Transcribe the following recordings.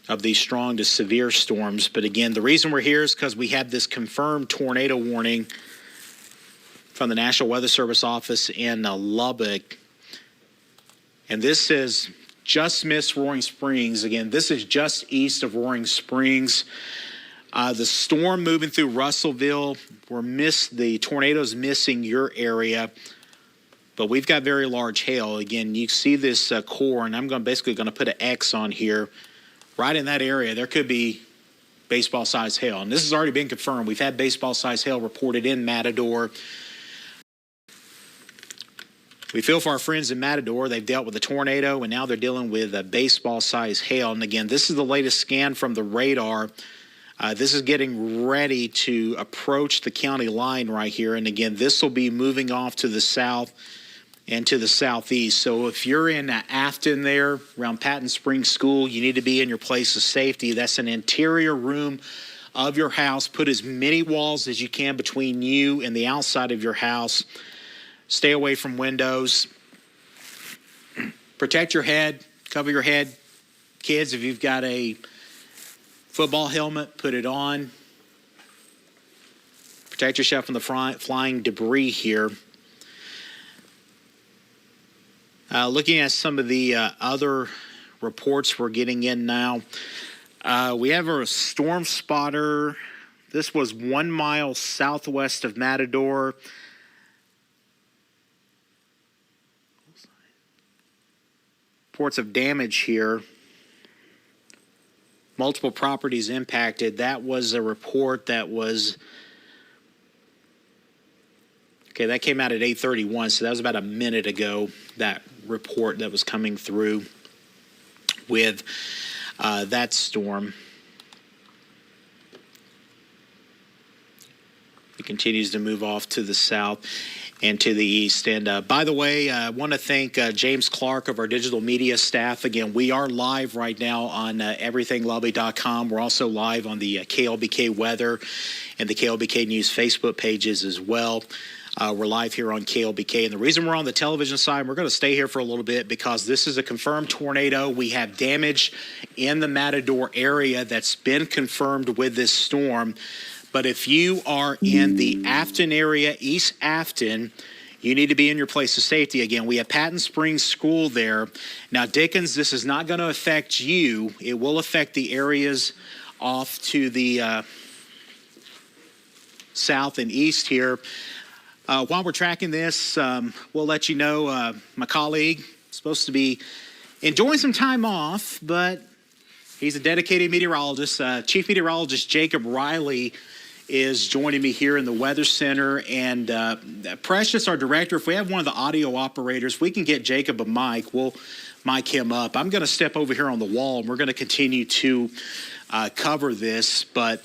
of these strong to severe storms. But again, the reason we're here is because we have this confirmed tornado warning from the National Weather Service office in Lubbock. And this is just missed Roaring Springs. Again, this is just east of Roaring Springs. The storm moving through Russellville, the tornado's missing your area, but we've got very large hail. Again, you see this core, and I'm basically going to put an X on here. Right in that area, there could be baseball-sized hail. And this has already been confirmed. We've had baseball-sized hail reported in Matador. We feel for our friends in Matador. They've dealt with a tornado, and now they're dealing with a baseball-sized hail. And again, this is the latest scan from the radar. This is getting ready to approach the county line right here. And again, this will be moving off to the south and to the southeast. So if you're in Afton there, around Patton Springs School, you need to be in your place of safety. That's an interior room of your house. Put as many walls as you can between you and the outside of your house. Stay away from windows. Protect your head. Cover your head. Kids, if you've got a football helmet, put it on. Protect yourself from the flying debris here. Looking at some of the other reports we're getting in now, we have a storm spotter. This was 1 mile southwest of Matador. Reports of damage here. Multiple properties impacted. That was a report that was... Okay, that came out at 8:31, so that was about a minute ago, that report that was coming through with that storm. It continues to move off to the south and to the east. And by the way, I want to thank James Clark of our digital media staff. Again, we are live right now on everythinglobby.com. We're also live on the KLBK weather and the KLBK News Facebook pages as well. We're live here on KLBK. And the reason we're on the television side, we're going to stay here for a little bit because this is a confirmed tornado. We have damage in the Matador area that's been confirmed with this storm. But if you are in the Afton area, East Afton, you need to be in your place of safety. Again, we have Patton Springs School there. Now, Dickens, this is not going to affect you. It will affect the areas off to the south and east here. While we're tracking this, we'll let you know my colleague is supposed to be enjoying some time off, but he's a dedicated meteorologist. Chief Meteorologist Jacob Riley is joining me here in the Weather Center. And Precious, our director, if we have one of the audio operators, we can get Jacob a mic. We'll mic him up. I'm going to step over here on the wall, and we're going to continue to cover this, but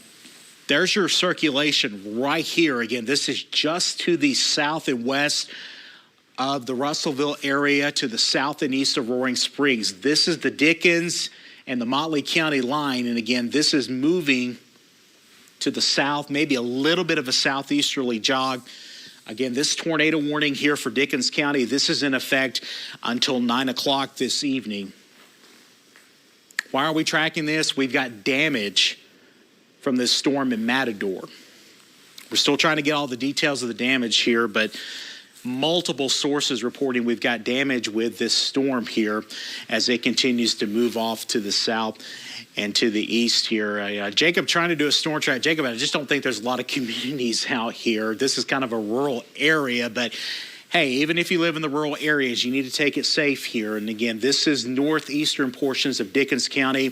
there's your circulation right here. Again, this is just to the south and west of the Russellville area, to the south and east of Roaring Springs. This is the Dickens and the Motley County line. And again, this is moving to the south, maybe a little bit of a southeasterly jog. Again, this tornado warning here for Dickens County, this is in effect until 9 o'clock this evening. Why are we tracking this? We've got damage from this storm in Matador. We're still trying to get all the details of the damage here, but multiple sources reporting we've got damage with this storm here as it continues to move off to the south and to the east here. Jacob trying to do a storm track. Jacob, I just don't think there's a lot of communities out here. This is kind of a rural area, but hey, even if you live in the rural areas, you need to take it safe here. And again, this is northeastern portions of Dickens County,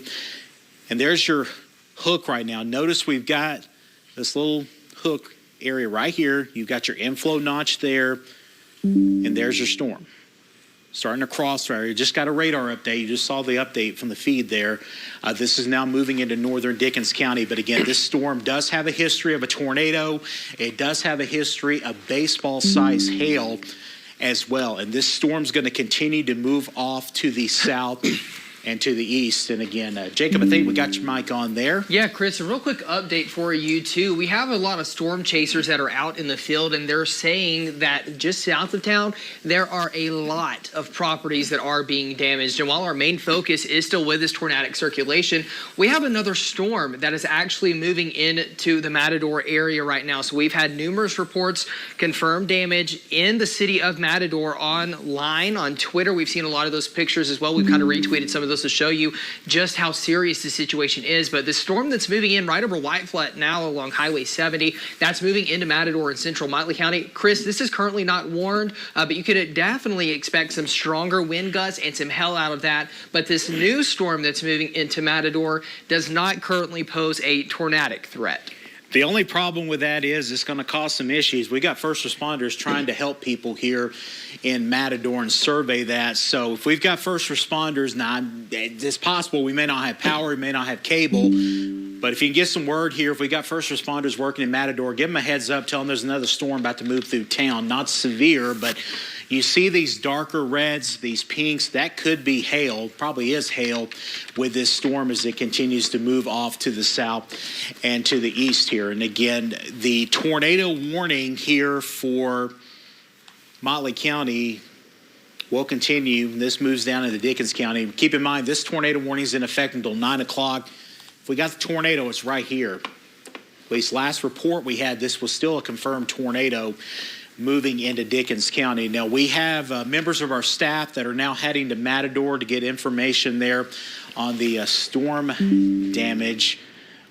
and there's your hook right now. Notice we've got this little hook area right here. You've got your inflow notch there, and there's your storm. Starting to cross right here. You just got a radar update. You just saw the update from the feed there. This is now moving into northern Dickens County. But again, this storm does have a history of a tornado. It does have a history of baseball-sized hail as well. And this storm's going to continue to move off to the south and to the east. And again, Jacob, I think we got your mic on there. Yeah, Chris, a real quick update for you, too. We have a lot of storm chasers that are out in the field, and they're saying that just south of town, there are a lot of properties that are being damaged. And while our main focus is still with this tornadic circulation, we have another storm that is actually moving into the Matador area right now. So we've had numerous reports confirm damage in the city of Matador online, on Twitter. We've seen a lot of those pictures as well. We've kind of retweeted some of those to show you just how serious the situation is. But the storm that's moving in right over White Flat now along Highway 70, that's moving into Matador in central Motley County. Chris, this is currently not warned, but you could definitely expect some stronger wind gusts and some hail out of that. But this new storm that's moving into Matador does not currently pose a tornadic threat. The only problem with that is it's going to cause some issues. We got first responders trying to help people here in Matador and survey that. So if we've got first responders, now it's possible we may not have power, we may not have cable. But if you can get some word here, if we got first responders working in Matador, give them a heads up, tell them there's another storm about to move through town. Not severe, but you see these darker reds, these pinks, that could be hail, probably is hail with this storm as it continues to move off to the south and to the east here. And again, the tornado warning here for Motley County will continue. This moves down into Dickens County. Keep in mind, this tornado warning is in effect until 9 o'clock. If we got the tornado, it's right here. At least last report we had, this was still a confirmed tornado moving into Dickens County. Now, we have members of our staff that are now heading to Matador to get information there on the storm damage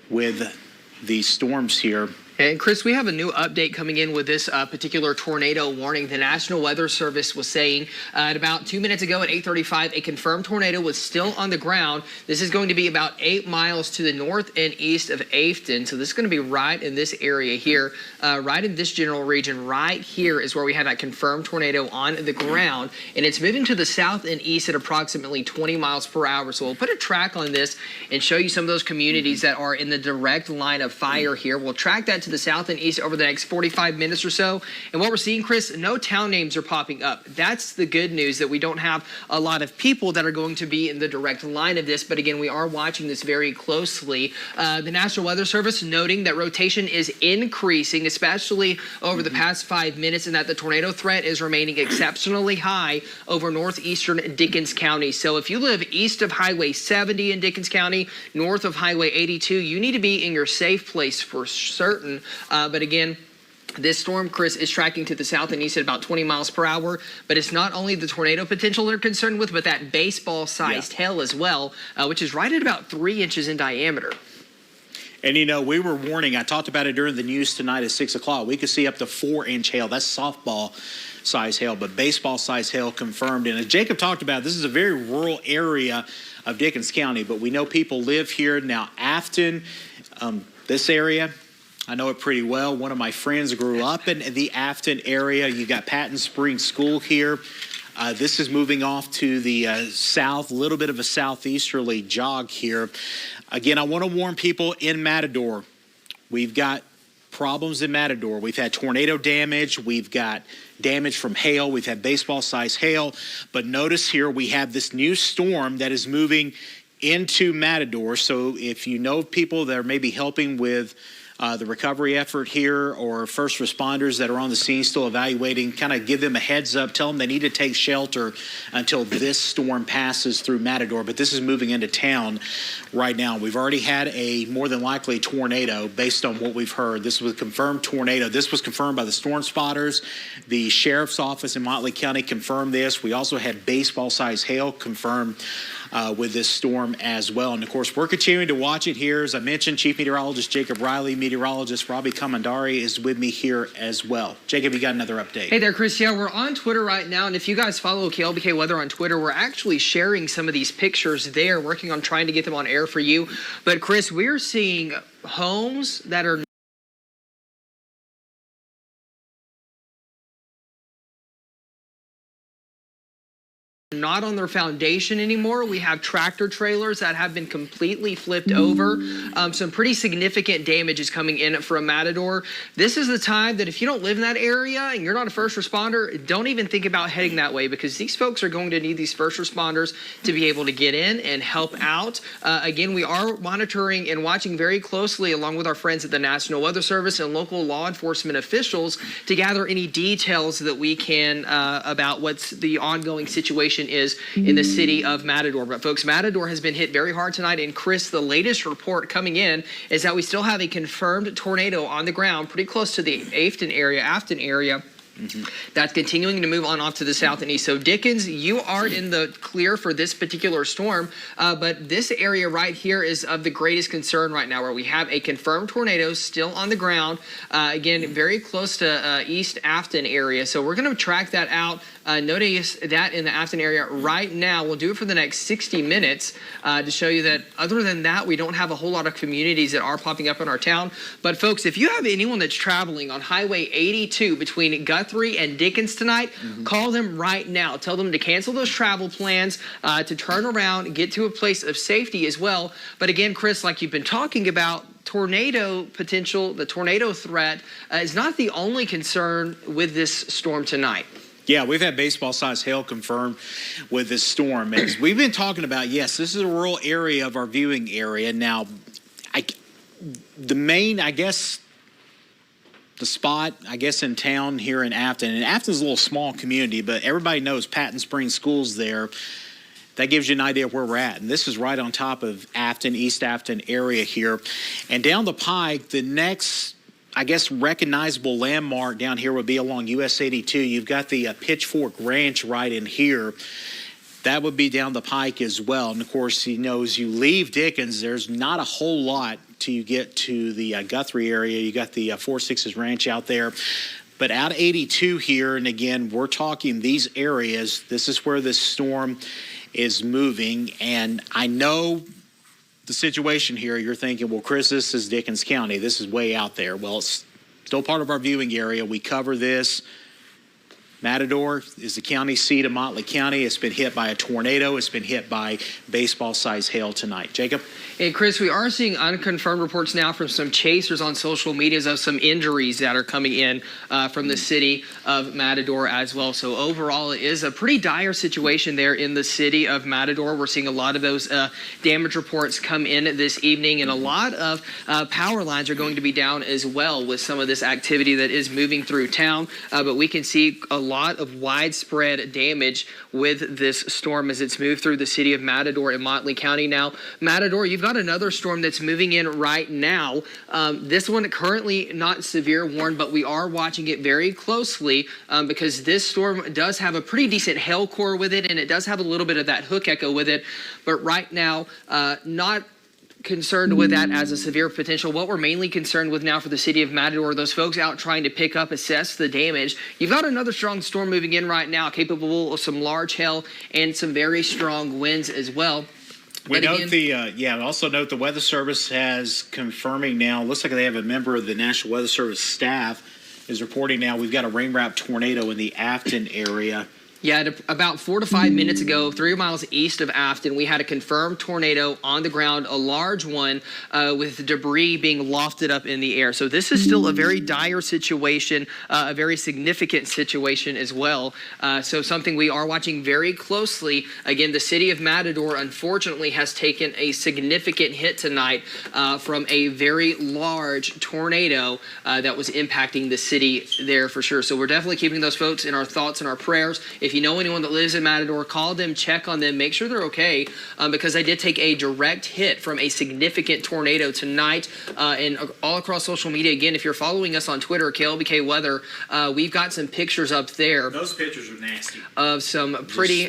with the storms here. And Chris, we have a new update coming in with this particular tornado warning. The National Weather Service was saying at about 2 minutes ago at 8:35, a confirmed tornado was still on the ground. This is going to be about 8 miles to the north and east of Afton. So this is going to be right in this area here, right in this general region. Right here is where we have that confirmed tornado on the ground. And it's moving to the south and east at approximately 20 miles per hour. So we'll put a track on this and show you some of those communities that are in the direct line of fire here. We'll track that to the south and east over the next 45 minutes or so. And what we're seeing, Chris, no town names are popping up. That's the good news, that we don't have a lot of people that are going to be in the direct line of this. But again, we are watching this very closely. The National Weather Service noting that rotation is increasing, especially over the past 5 minutes, and that the tornado threat is remaining exceptionally high over northeastern Dickens County. So if you live east of Highway 70 in Dickens County, north of Highway 82, you need to be in your safe place for certain. But again, this storm, Chris, is tracking to the south and east at about 20 miles per hour. But it's not only the tornado potential they're concerned with, but that baseball-sized hail as well, which is right at about 3 inches in diameter. And, you know, we were warning, I talked about it during the news tonight at 6 o'clock. We could see up to 4-inch hail. That's softball-size hail, but baseball-size hail confirmed. And as Jacob talked about, this is a very rural area of Dickens County, but we know people live here. Now, Afton, this area, I know it pretty well. One of my friends grew up in the Afton area. You got Patton Springs School here. This is moving off to the south, a little bit of a southeasterly jog here. Again, I want to warn people in Matador. We've got problems in Matador. We've had tornado damage. We've got damage from hail. We've had baseball-sized hail. But notice here we have this new storm that is moving into Matador. So if you know people that are maybe helping with the recovery effort here, or first responders that are on the scene still evaluating, kind of give them a heads up, tell them they need to take shelter until this storm passes through Matador. But this is moving into town right now. We've already had a more than likely tornado based on what we've heard. This was a confirmed tornado. This was confirmed by the storm spotters. The sheriff's office in Motley County confirmed this. We also had baseball-sized hail confirmed with this storm as well. And of course, we're continuing to watch it here. As I mentioned, Chief Meteorologist Jacob Riley, Meteorologist Robbie Comandari is with me here as well. Jacob, you got another update. Hey there, Chris. Yeah, we're on Twitter right now. And if you guys follow KLBK Weather on Twitter, we're actually sharing some of these pictures there, working on trying to get them on air for you. But Chris, we're seeing homes that are not on their foundation anymore. We have tractor trailers that have been completely flipped over. Some pretty significant damage is coming in from Matador. This is the time that if you don't live in that area and you're not a first responder, don't even think about heading that way, because these folks are going to need these first responders to be able to get in and help out. Again, we are monitoring and watching very closely along with our friends at the National Weather Service and local law enforcement officials to gather any details that we can about what's the ongoing situation is in the city of Matador. But folks, Matador has been hit very hard tonight. And Chris, the latest report coming in is that we still have a confirmed tornado on the ground pretty close to the Afton area. That's continuing to move on off to the south and east. So Dickens, you are in the clear for this particular storm, but this area right here is of the greatest concern right now, where we have a confirmed tornado still on the ground, again, very close to East Afton area. So we're going to track that out. Notice that in the Afton area right now. We'll do it for the next 60 minutes to show you that other than that, we don't have a whole lot of communities that are popping up in our town. But folks, if you have anyone that's traveling on Highway 82 between Guthrie and Dickens tonight, call them right now. Tell them to cancel those travel plans, to turn around and get to a place of safety as well. But again, Chris, like you've been talking about, tornado potential, the tornado threat is not the only concern with this storm tonight. Yeah, we've had baseball-sized hail confirmed with this storm. As we've been talking about, yes, this is a rural area of our viewing area. Now, the main, I guess, the spot, I guess, in town here in Afton, and Afton's a little small community, but everybody knows Patton Springs School's there. That gives you an idea of where we're at. And this is right on top of Afton, East Afton area here. And down the pike, the next, I guess, recognizable landmark down here would be along US 82. You've got the Pitchfork Ranch right in here. That would be down the pike as well. And of course, you know, as you leave Dickens, there's not a whole lot till you get to the Guthrie area. You got the 4-6's Ranch out there. But out 82 here, and again, we're talking these areas, this is where this storm is moving. And I know the situation here, you're thinking, well, Chris, this is Dickens County. This is way out there. Well, it's still part of our viewing area. We cover this. Matador is the county seat of Motley County. It's been hit by a tornado. It's been hit by baseball-sized hail tonight. Jacob? And Chris, we are seeing unconfirmed reports now from some chasers on social media of some injuries that are coming in from the city of Matador as well. So overall, it is a pretty dire situation there in the city of Matador. We're seeing a lot of those damage reports come in this evening, and a lot of power lines are going to be down as well with some of this activity that is moving through town. But we can see a lot of widespread damage with this storm as it's moved through the city of Matador in Motley County. Now, Matador, you've got another storm that's moving in right now. This one currently not severe warned, but we are watching it very closely because this storm does have a pretty decent hail core with it, and it does have a little bit of that hook echo with it. But right now, not concerned with that as a severe potential. What we're mainly concerned with now for the city of Matador, those folks out trying to pick up, assess the damage. You've got another strong storm moving in right now, capable of some large hail and some very strong winds as well. We note also note the Weather Service has confirming now, looks like they have a member of the National Weather Service staff is reporting now we've got a rain-wrapped tornado in the Afton area. Yeah, about 4 to 5 minutes ago, 3 miles east of Afton, we had a confirmed tornado on the ground, a large one with debris being lofted up in the air. So this is still a very dire situation, a very significant situation as well. So something we are watching very closely. Again, the city of Matador, unfortunately, has taken a significant hit tonight from a very large tornado that was impacting the city there for sure. So we're definitely keeping those folks in our thoughts and our prayers. If you know anyone that lives in Matador, call them, check on them, make sure they're okay, because they did take a direct hit from a significant tornado tonight. And all across social media, again, if you're following us on Twitter, KLBK Weather, we've got some pictures up there. Those pictures are nasty. Of some pretty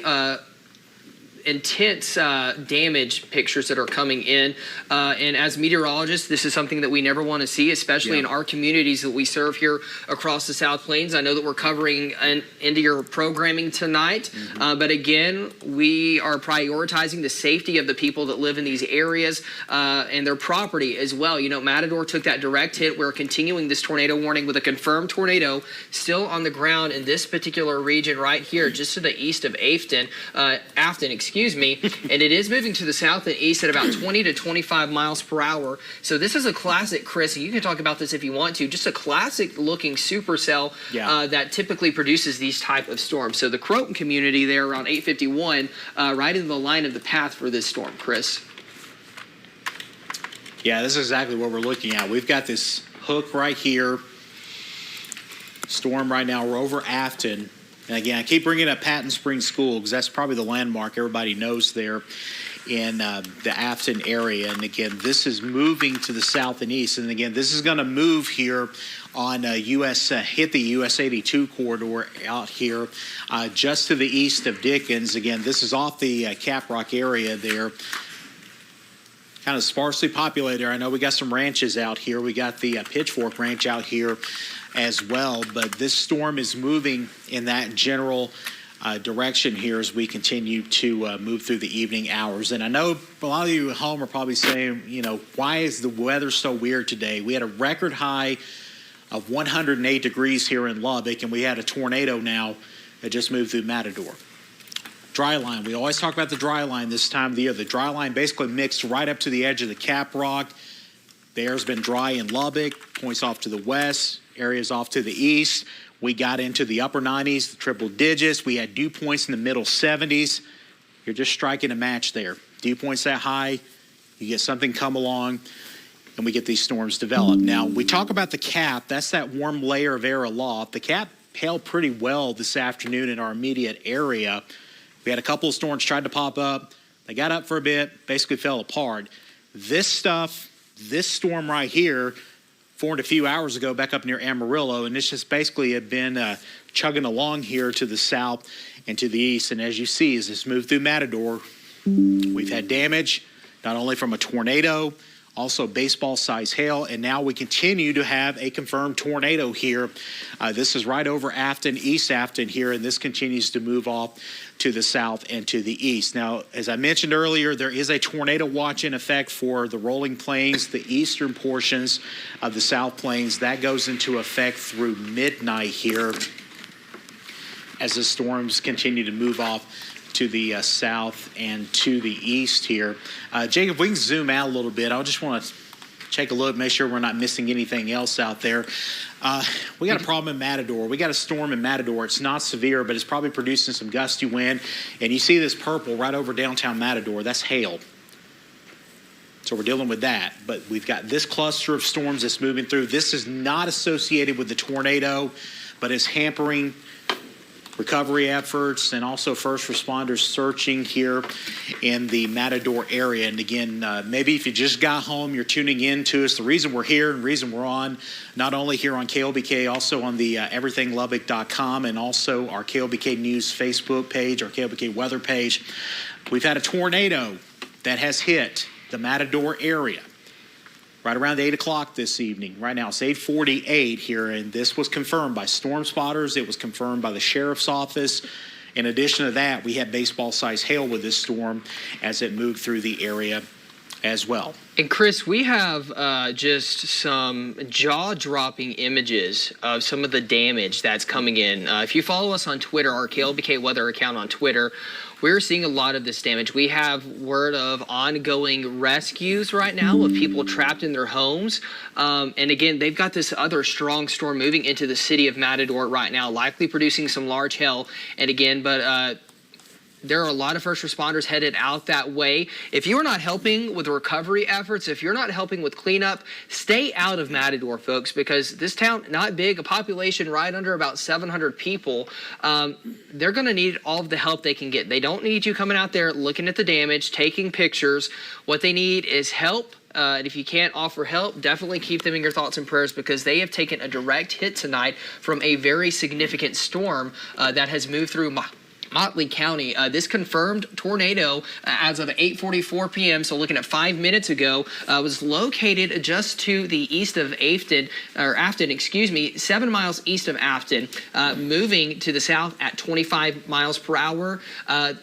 intense damage pictures that are coming in. And as meteorologists, this is something that we never want to see, especially in our communities that we serve here across the South Plains. I know that we're covering into your programming tonight, but again, we are prioritizing the safety of the people that live in these areas and their property as well. You know, Matador took that direct hit. We're continuing this tornado warning with a confirmed tornado still on the ground in this particular region right here, just to the east of Afton, excuse me, and it is moving to the south and east at about 20 to 25 miles per hour. So this is a classic, Chris, and you can talk about this if you want to, just a classic looking supercell that typically produces these type of storms. So the Croton community there around 851, right in the line of the path for this storm, Chris. Yeah, this is exactly what we're looking at. We've got this hook right here. Storm right now. We're over Afton. And again, I keep bringing up Patton Springs School because that's probably the landmark everybody knows there in the Afton area. And again, this is moving to the south and east. And again, this is going to move here on hit the US 82 corridor out here just to the east of Dickens. Again, this is off the Caprock area there. Kind of sparsely populated. I know we got some ranches out here. We got the Pitchfork Ranch out here as well, but this storm is moving in that general direction here as we continue to move through the evening hours. And I know a lot of you at home are probably saying, you know, why is the weather so weird today? We had a record high of 108 degrees here in Lubbock, and we had a tornado now that just moved through Matador. Dry line. We always talk about the dry line this time of the year. The dry line basically mixed right up to the edge of the Caprock. The air's been dry in Lubbock, points off to the west, areas off to the east. We got into the upper 90s, the triple digits. We had dew points in the middle 70s. You're just striking a match there. Dew points that high, you get something come along, and we get these storms develop. Now, we talk about the cap. That's that warm layer of air aloft. The cap held pretty well this afternoon in our immediate area. We had a couple of storms tried to pop up. They got up for a bit, basically fell apart. This storm right here, formed a few hours ago back up near Amarillo, and it's just basically had been chugging along here to the south and to the east. And as you see, as this moved through Matador, we've had damage, not only from a tornado, also baseball-sized hail, and now we continue to have a confirmed tornado here. This is right over Afton, East Afton here, and this continues to move off to the south and to the east. Now, as I mentioned earlier, there is a tornado watch in effect for the rolling plains, the eastern portions of the South Plains. That goes into effect through midnight here as the storms continue to move off to the south and to the east here. Jacob, we can zoom out a little bit. I just want to take a look, make sure we're not missing anything else out there. We got a problem in Matador. We got a storm in Matador. It's not severe, but it's probably producing some gusty wind. And you see this purple right over downtown Matador. That's hail. So we're dealing with that. But we've got this cluster of storms that's moving through. This is not associated with the tornado, but it's hampering recovery efforts and also first responders searching here in the Matador area. And again, maybe if you just got home, you're tuning in to us. The reason we're here and the reason we're on, not only here on KLBK, also on the everythinglubbock.com and also our KLBK News Facebook page, our KLBK weather page. We've had a tornado that has hit the Matador area right around 8 o'clock this evening. Right now, it's 8:48 here, and this was confirmed by storm spotters. It was confirmed by the sheriff's office. In addition to that, we had baseball-sized hail with this storm as it moved through the area as well. And Chris, we have just some jaw-dropping images of some of the damage that's coming in. If you follow us on Twitter, our KLBK weather account on Twitter, we're seeing a lot of this damage. We have word of ongoing rescues right now of people trapped in their homes. And again, they've got this other strong storm moving into the city of Matador right now, likely producing some large hail. And again, there are a lot of first responders headed out that way. If you're not helping with recovery efforts, if you're not helping with cleanup, stay out of Matador, folks, because this town, not big, a population right under about 700 people, they're going to need all of the help they can get. They don't need you coming out there looking at the damage, taking pictures. What they need is help. And if you can't offer help, definitely keep them in your thoughts and prayers because they have taken a direct hit tonight from a very significant storm that has moved through Motley County. This confirmed tornado as of 8:44 p.m., so looking at 5 minutes ago, was located just to the east of Afton, 7 miles east of Afton, moving to the south at 25 miles per hour.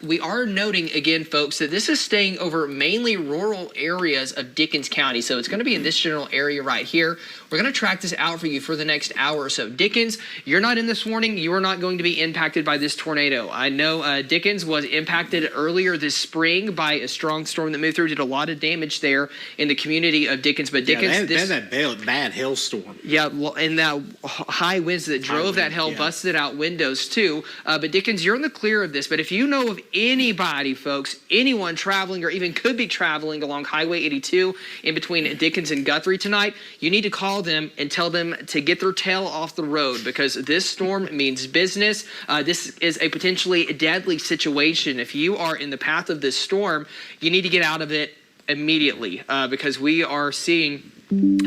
We are noting again, folks, that this is staying over mainly rural areas of Dickens County, so it's going to be in this general area right here. We're going to track this out for you for the next hour or so. Dickens, you're not in this warning. You are not going to be impacted by this tornado. I know Dickens was impacted earlier this spring by a strong storm that moved through, did a lot of damage there in the community of Dickens. But Dickens, they had that bad hailstorm. Yeah, and that high winds that drove that hail busted out windows too. But Dickens, you're in the clear of this. But if you know of anybody, folks, anyone traveling or even could be traveling along Highway 82 in between Dickens and Guthrie tonight, you need to call them and tell them to get their tail off the road, because this storm means business. This is a potentially deadly situation. If you are in the path of this storm, you need to get out of it immediately, because we are seeing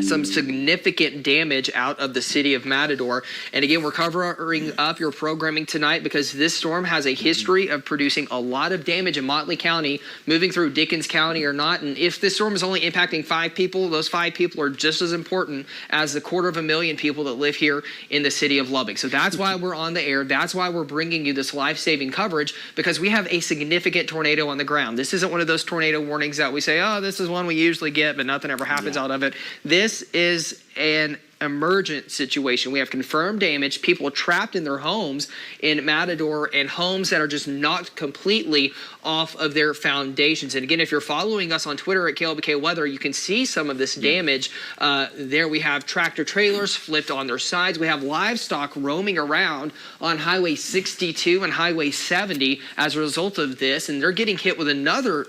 some significant damage out of the city of Matador. And again, we're covering up your programming tonight because this storm has a history of producing a lot of damage in Motley County, moving through Dickens County or not. And if this storm is only impacting 5 people, those 5 people are just as important as the 250,000 people that live here in the city of Lubbock. So that's why we're on the air. That's why we're bringing you this life-saving coverage, because we have a significant tornado on the ground. This isn't one of those tornado warnings that we say, oh, this is one we usually get, but nothing ever happens out of it. This is an emergent situation. We have confirmed damage, people trapped in their homes in Matador, and homes that are just knocked completely off of their foundations. And again, if you're following us on Twitter at KLBK Weather, you can see some of this damage. There we have tractor trailers flipped on their sides. We have livestock roaming around on Highway 62 and Highway 70 as a result of this. And they're getting hit with another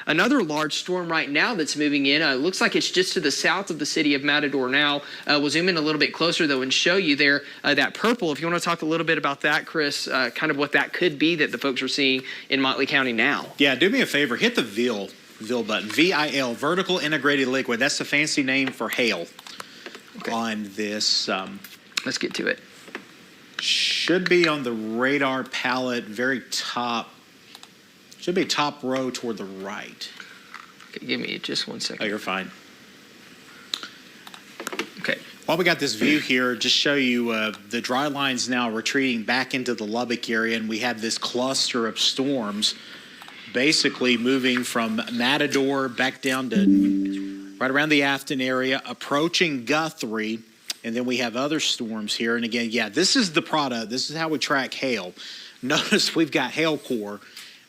large storm right now that's moving in. It looks like it's just to the south of the city of Matador now. We'll zoom in a little bit closer, though, and show you there that purple. If you want to talk a little bit about that, Chris, kind of what that could be that the folks are seeing in Motley County now. Yeah, do me a favor. Hit the VIL button, VIL, Vertical Integrated Liquid. That's the fancy name for hail on this. Let's get to it. Should be on the radar palette, very top. Should be top row toward the right. Okay, give me just 1 second. Oh, you're fine. Okay. While we got this view here, just show you the dry line's now retreating back into the Lubbock area, and we have this cluster of storms basically moving from Matador back down to right around the Afton area, approaching Guthrie, and then we have other storms here. And again, yeah, this is the product. This is how we track hail. Notice we've got hail core,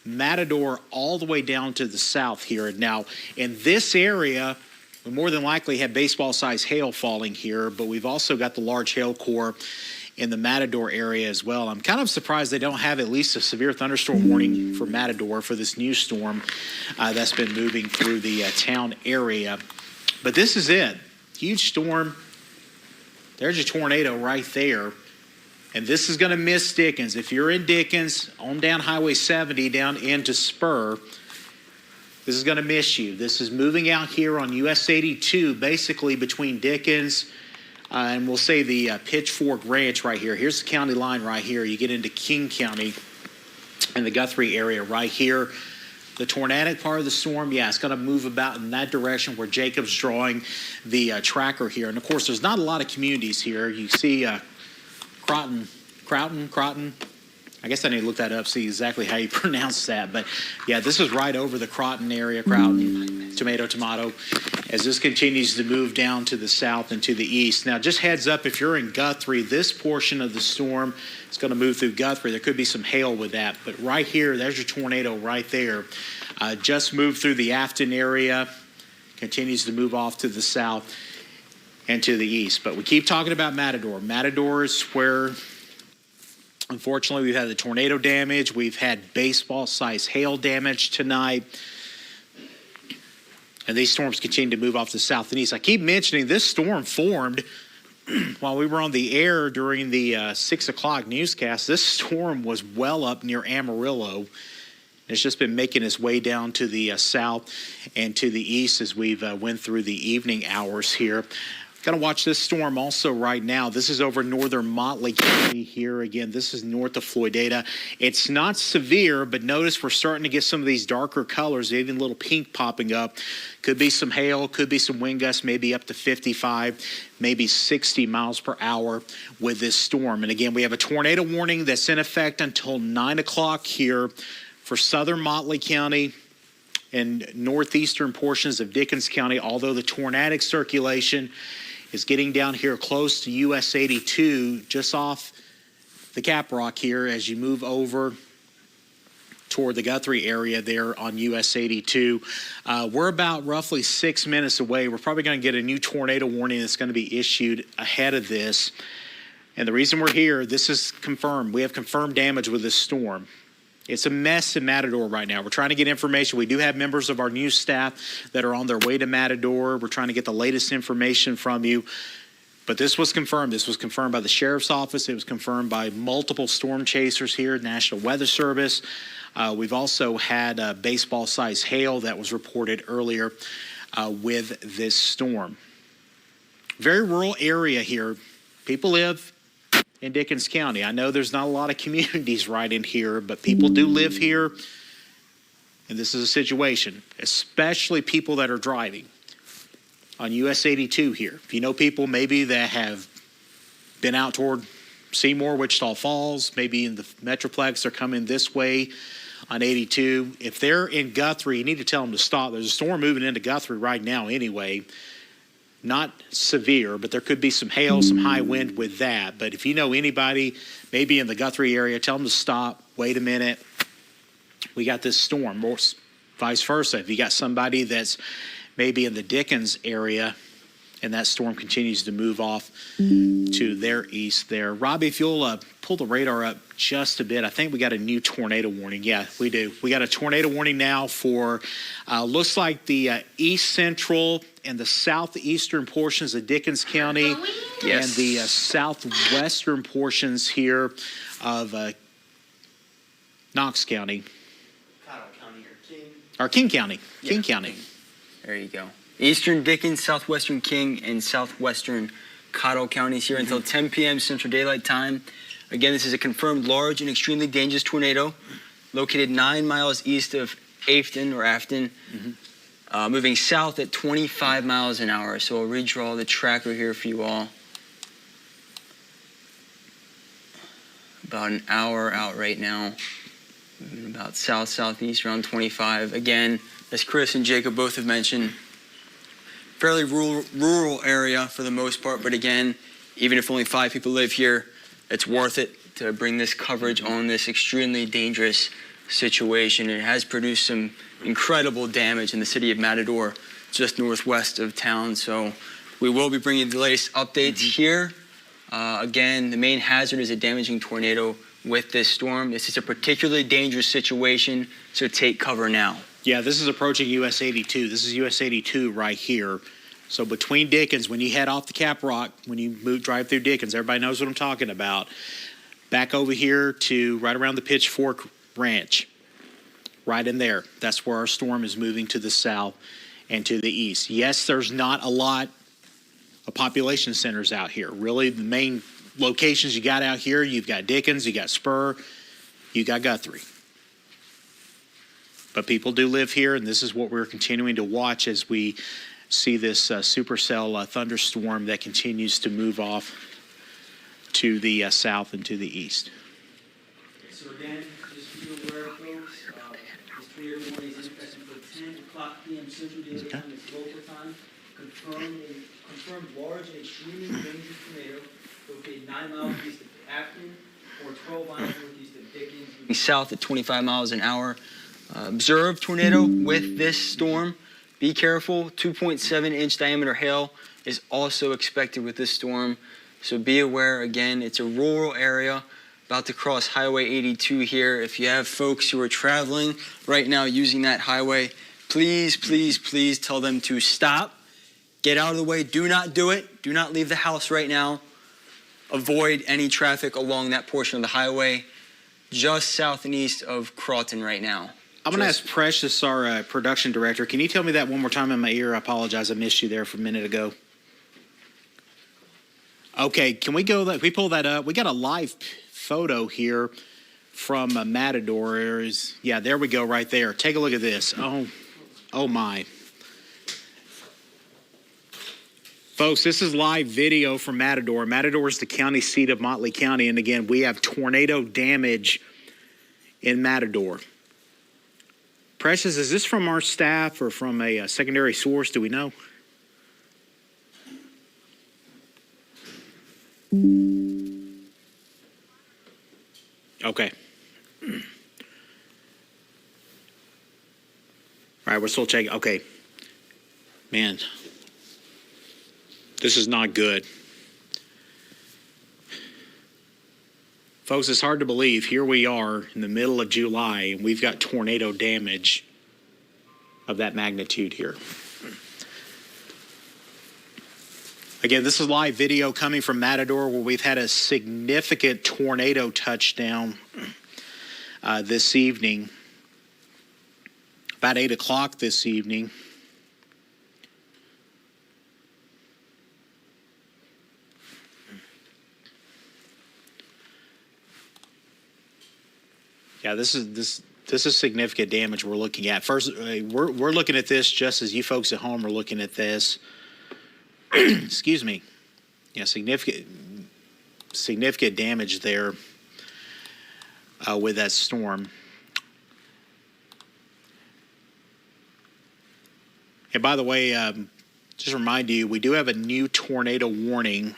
Matador all the way down to the south here. Now, in this area, we more than likely have baseball-sized hail falling here, but we've also got the large hail core in the Matador area as well. I'm kind of surprised they don't have at least a severe thunderstorm warning for Matador for this new storm that's been moving through the town area. But this is it. Huge storm. There's a tornado right there. And this is going to miss Dickens. If you're in Dickens, on down Highway 70, down into Spur, this is going to miss you. This is moving out here on US 82, basically between Dickens and we'll say the Pitchfork Ranch right here. Here's the county line right here. You get into King County and the Guthrie area right here. The tornadic part of the storm, yeah, it's going to move about in that direction where Jacob's drawing the tracker here. And, of course, there's not a lot of communities here. You see Croton. I guess I need to look that up, see exactly how you pronounce that. But, yeah, this is right over the Croton area, tomato, as this continues to move down to the south and to the east. Now, just heads up, if you're in Guthrie, this portion of the storm is going to move through Guthrie. There could be some hail with that. But right here, there's your tornado right there. Just moved through the Afton area, continues to move off to the south and to the east. But we keep talking about Matador. Matador is where, unfortunately, we've had the tornado damage. We've had baseball-sized hail damage tonight. And these storms continue to move off to the south and east. I keep mentioning this storm formed while we were on the air during the 6 o'clock newscast. This storm was well up near Amarillo. It's just been making its way down to the south and to the east as we've went through the evening hours here. Going to watch this storm also right now. This is over northern Motley County here. Again, this is north of Floydada. It's not severe, but notice we're starting to get some of these darker colors, even a little pink popping up. Could be some hail, could be some wind gusts, maybe up to 55, maybe 60 miles per hour with this storm. And again, we have a tornado warning that's in effect until 9 o'clock here for southern Motley County and northeastern portions of Dickens County, although the tornadic circulation is getting down here close to US 82, just off the Cap Rock here as you move over toward the Guthrie area there on US 82. We're about roughly 6 minutes away. We're probably going to get a new tornado warning that's going to be issued ahead of this. And the reason we're here, this is confirmed. We have confirmed damage with this storm. It's a mess in Matador right now. We're trying to get information. We do have members of our news staff that are on their way to Matador. We're trying to get the latest information from you. But this was confirmed. This was confirmed by the Sheriff's Office. It was confirmed by multiple storm chasers here at National Weather Service. We've also had baseball-sized hail that was reported earlier with this storm. Very rural area here. People live in Dickens County. I know there's not a lot of communities right in here, but people do live here, and this is a situation, especially people that are driving on US 82 here. If you know people maybe that have been out toward Seymour, Wichita Falls, maybe in the Metroplex, they're coming this way on 82. If they're in Guthrie, you need to tell them to stop. There's a storm moving into Guthrie right now anyway. Not severe, but there could be some hail, some high wind with that. But if you know anybody, maybe in the Guthrie area, tell them to stop, wait a minute. We got this storm, or vice versa. If you got somebody that's maybe in the Dickens area and that storm continues to move off to their east there. Robbie, if you'll pull the radar up just a bit, I think we got a new tornado warning. Yeah, we do. We got a tornado warning now for, looks like the east central and the southeastern portions of Dickens County and the southwestern portions here of Knox County. Or King County. Yeah. King County. There you go. Eastern Dickens, southwestern King, and southwestern Cottle counties here until 10 p.m. Central Daylight Time. Again, this is a confirmed large and extremely dangerous tornado located 9 miles east of Afton, moving south at 25 miles an hour. So I'll redraw the tracker here for you all. About an hour out right now. About south-southeast, around 25. Again, as Chris and Jacob both have mentioned, fairly rural area for the most part, but again, even if only 5 people live here, it's worth it to bring this coverage on this extremely dangerous situation. It has produced some incredible damage in the city of Matador, just northwest of town, so we will be bringing the latest updates here. Again, the main hazard is a damaging tornado with this storm. This is a particularly dangerous situation, so take cover now. Yeah, this is approaching US 82. This is US 82 right here. So between Dickens, when you head off the Cap Rock, when you drive through Dickens, everybody knows what I'm talking about. Back over here to right around the Pitchfork Ranch, right in there. That's where our storm is moving to the south and to the east. Yes, there's not a lot of population centers out here. Really, the main locations you got out here, you've got Dickens, you got Spur, you got Guthrie. But people do live here, and this is what we're continuing to watch as we see this supercell thunderstorm that continues to move off to the south and to the east. So again, just to be aware, folks, this tornado warning is in effect until 10 o'clock p.m. Central Daylight Time, it's local time. Confirmed large and extremely dangerous tornado located 9 miles east of Afton or 12 miles northeast of Dickens. South at 25 miles an hour. Observed tornado with this storm. Be careful. 2.7-inch diameter hail is also expected with this storm. So be aware. Again, it's a rural area about to cross Highway 82 here. If you have folks who are traveling right now using that highway, please, please, please tell them to stop. Get out of the way. Do not do it. Do not leave the house right now. Avoid any traffic along that portion of the highway just south and east of Crawton right now. I'm going to ask Precious, our production director. Can you tell me that one more time in my ear? I apologize. I missed you there for a minute ago. Okay, can we go that? We pull that up. We got a live photo here from Matador. Yeah, there we go, right there. Take a look at this. Oh my, folks, this is live video from Matador. Matador is the county seat of Motley County, and again, we have tornado damage in Matador. Precious, is this from our staff or from a secondary source? Do we know? Okay. All right, we're still checking. Okay. Man, this is not good. Folks, it's hard to believe. Here we are in the middle of July, and we've got tornado damage of that magnitude here. Again, this is live video coming from Matador, where we've had a significant tornado touchdown this evening, about 8 o'clock this evening. Yeah, this is significant damage we're looking at. First, we're looking at this just as you folks at home are looking at this. Excuse me. Yeah, significant damage there with that storm. And by the way, just remind you, we do have a new tornado warning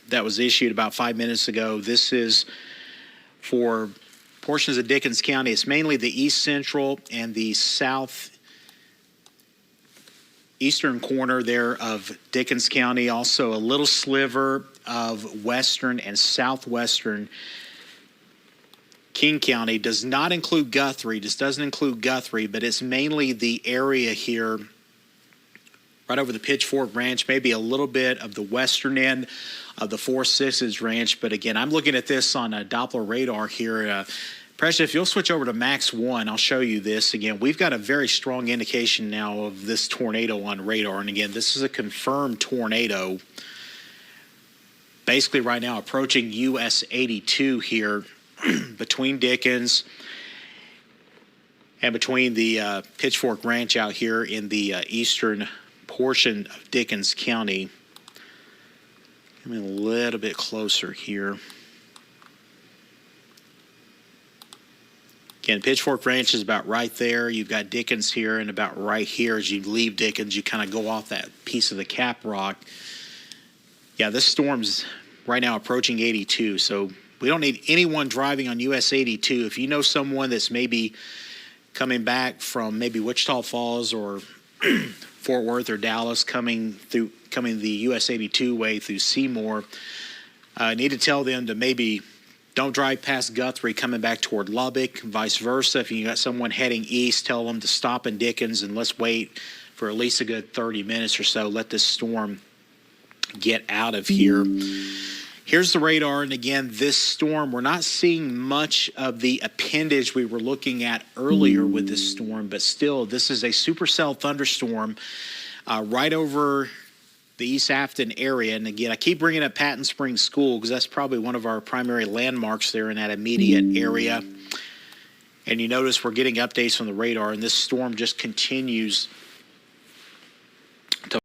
that was issued about 5 minutes ago. This is for portions of Dickens County. It's mainly the east central and the southeastern corner there of Dickens County. Also a little sliver of western and southwestern King County. Does not include Guthrie. This doesn't include Guthrie, but it's mainly the area here right over the Pitchfork Ranch, maybe a little bit of the western end of the Four Sixes Ranch. But again, I'm looking at this on a Doppler radar here. Precious, if you'll switch over to Max 1, I'll show you this. Again, we've got a very strong indication now of this tornado on radar. And again, this is a confirmed tornado. Basically right now approaching US 82 here between Dickens and between the Pitchfork Ranch out here in the eastern portion of Dickens County. Come in a little bit closer here. Again, Pitchfork Ranch is about right there. You've got Dickens here, and about right here as you leave Dickens, you kind of go off that piece of the Cap Rock. Yeah, this storm's right now approaching 82, so we don't need anyone driving on US 82. If you know someone that's maybe coming back from maybe Wichita Falls or Fort Worth or Dallas, coming the US 82 way through Seymour, need to tell them to maybe don't drive past Guthrie coming back toward Lubbock, vice versa. If you got someone heading east, tell them to stop in Dickens and let's wait for at least a good 30 minutes or so. Let this storm get out of here. Here's the radar, and again, this storm, we're not seeing much of the appendage we were looking at earlier with this storm, but still, this is a supercell thunderstorm right over the East Afton area. And again, I keep bringing up Patton Springs School because that's probably one of our primary landmarks there in that immediate area. And you notice we're getting updates on the radar, and this storm just continues